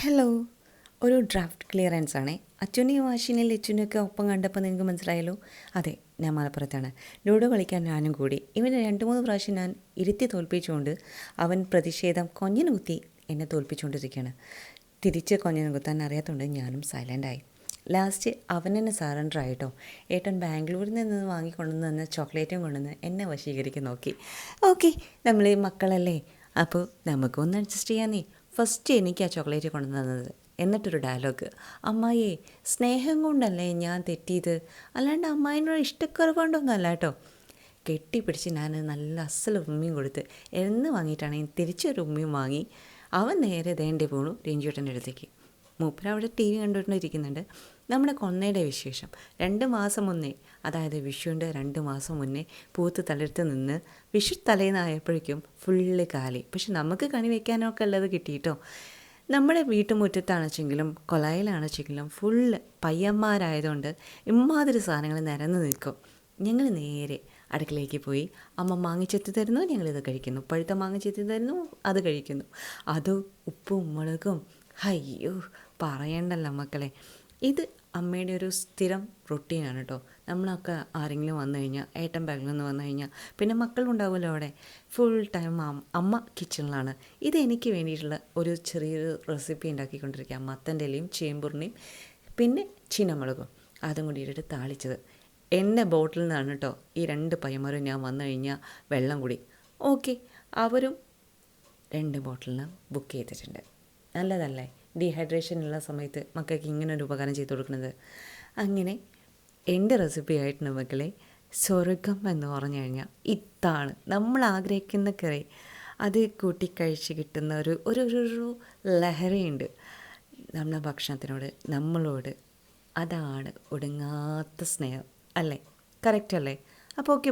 Hello, ഒരു draft clearance ആണേ. അച്ഛനെയും ആശിനെയും ലച്ചുനെയൊക്കെ ഒപ്പം കണ്ടപ്പോൾ നിങ്ങൾക്ക് മനസ്സിലായല്ലോ. അതെ, ഞാൻ മലപ്പുറത്താണ്. ലൂഡോ കളിക്കാൻ ഞാനും കൂടി. ഇവനെ 2-3 പ്രാവശ്യം ഞാൻ ഇരുത്തി തോൽപ്പിച്ചുകൊണ്ട് അവൻ പ്രതിഷേധം കൊഞ്ഞിന് കുത്തി എന്നെ തോൽപ്പിച്ചുകൊണ്ടിരിക്കുകയാണ്. തിരിച്ച് കൊഞ്ഞിന് കുത്താൻ അറിയാത്തതുകൊണ്ട് ഞാനും സൈലൻ്റായി. ലാസ്റ്റ് അവൻ എന്നെ സറണ്ടർ ആയിട്ടോ. ഏട്ടൻ ബാംഗ്ലൂരിൽ നിന്ന് വാങ്ങിക്കൊണ്ടുവന്ന് തന്ന ചോക്ലേറ്റും കൊണ്ടുവന്ന് എന്നെ വശീകരിക്കാൻ നോക്കി. ഓക്കെ, നമ്മൾ മക്കളല്ലേ, അപ്പോൾ നമുക്കൊന്ന് അഡ്ജസ്റ്റ് ചെയ്യാന്നേ. ഫസ്റ്റ് എനിക്ക് ആ ചോക്ലേറ്റ് കൊണ്ടു തന്നത്. എന്നിട്ടൊരു ഡയലോഗ്: അമ്മായിയെ, സ്നേഹം കൊണ്ടല്ലേ ഞാൻ തെറ്റിയത്, അല്ലാണ്ട് അമ്മായിനോട് ഇഷ്ടക്കുറവുകൊണ്ടൊന്നും അല്ല കേട്ടോ. കെട്ടിപ്പിടിച്ച് ഞാൻ നല്ല അസൽ ഉമ്മയും കൊടുത്ത് എന്ന് വാങ്ങിയിട്ടാണെങ്കിൽ തിരിച്ചൊരു ഉമ്മയും വാങ്ങി. അവൻ നേരെ ദേണ്ടി പോണു രഞ്ജുവേട്ടൻ്റെ അടുത്തേക്ക്. മൂപ്പരവിടെ ടി വി കണ്ടുകൊണ്ടിരിക്കുന്നുണ്ട്. നമ്മുടെ കൊന്നയുടെ വിശേഷം 2 മാസം മുന്നേ, അതായത് വിഷുവിൻ്റെ 2 മാസം മുന്നേ പൂത്ത് തളിർത്ത് നിന്ന് വിഷു തലേന്നായപ്പോഴേക്കും ഫുള്ള് കാലി. പക്ഷെ നമുക്ക് കണി വയ്ക്കാനൊക്കെ ഉള്ളത് കിട്ടിയിട്ടോ. നമ്മുടെ വീട്ടുമുറ്റത്താണെച്ചെങ്കിലും കൊലായിലാണെച്ചെങ്കിലും ഫുള്ള് പയ്യന്മാരായതുകൊണ്ട് ഇമ്മാതിരി സാധനങ്ങൾ നിരന്ന് നിൽക്കും. ഞങ്ങൾ നേരെ അടുക്കളയ്ക്ക് പോയി. അമ്മ മാങ്ങ ചെത്തി തരുന്നു, ഞങ്ങളിത് കഴിക്കുന്നു. പഴുത്ത മാങ്ങ ചെത്തി തരുന്നു, അത് കഴിക്കുന്നു. അത് ഉപ്പും മുളകും, അയ്യോ പറയണ്ടല്ലോ മക്കളെ. ഇത് അമ്മയുടെ ഒരു സ്ഥിരം റൊട്ടീനാണ് കേട്ടോ. നമ്മളൊക്കെ ആരെങ്കിലും വന്നു കഴിഞ്ഞാൽ, ഏട്ടൻ ബാംഗ്ലൂരിൽ നിന്ന് വന്നു കഴിഞ്ഞാൽ പിന്നെ മക്കളുണ്ടാവുമല്ലോ അവിടെ, ഫുൾ ടൈം അമ്മ കിച്ചണിലാണ്. ഇതെനിക്ക് വേണ്ടിയിട്ടുള്ള ഒരു ചെറിയൊരു റെസിപ്പി ഉണ്ടാക്കിക്കൊണ്ടിരിക്കുക. മത്തൻ്റെ ഇലയും ചേമ്പൂറിനെയും പിന്നെ ചീനമുളകും അതും കൂടി ഇട്ടിട്ട് താളിച്ചത്. എൻ്റെ ബോട്ടിൽ നിന്നാണ് കേട്ടോ ഈ 2 പയ്യന്മാരും ഞാൻ വന്നു കഴിഞ്ഞാൽ വെള്ളം കൂടി. ഓക്കെ, അവരും 2 ബോട്ടിലിന് ബുക്ക് ചെയ്തിട്ടുണ്ട്. നല്ലതല്ലേ ഡീഹൈഡ്രേഷൻ ഉള്ള സമയത്ത് മക്കൾക്ക് ഇങ്ങനൊരു ഉപകാരം ചെയ്തു കൊടുക്കുന്നത്. അങ്ങനെ എൻ്റെ റെസിപ്പി ആയിട്ടുണ്ട് മക്കളെ. സ്വർഗം എന്ന് പറഞ്ഞു കഴിഞ്ഞാൽ ഇതാണ്. നമ്മൾ ആഗ്രഹിക്കുന്ന കറി അത് കൂട്ടിക്കഴിച്ച് കിട്ടുന്ന ഒരു ഒരു ഒരു ലഹരിയുണ്ട് നമ്മുടെ ഭക്ഷണത്തിനോട്, നമ്മളോട്. അതാണ് ഒടുങ്ങാത്ത സ്നേഹം അല്ലേ? കറക്റ്റ് അല്ലേ? അപ്പോൾ ഓക്കെ.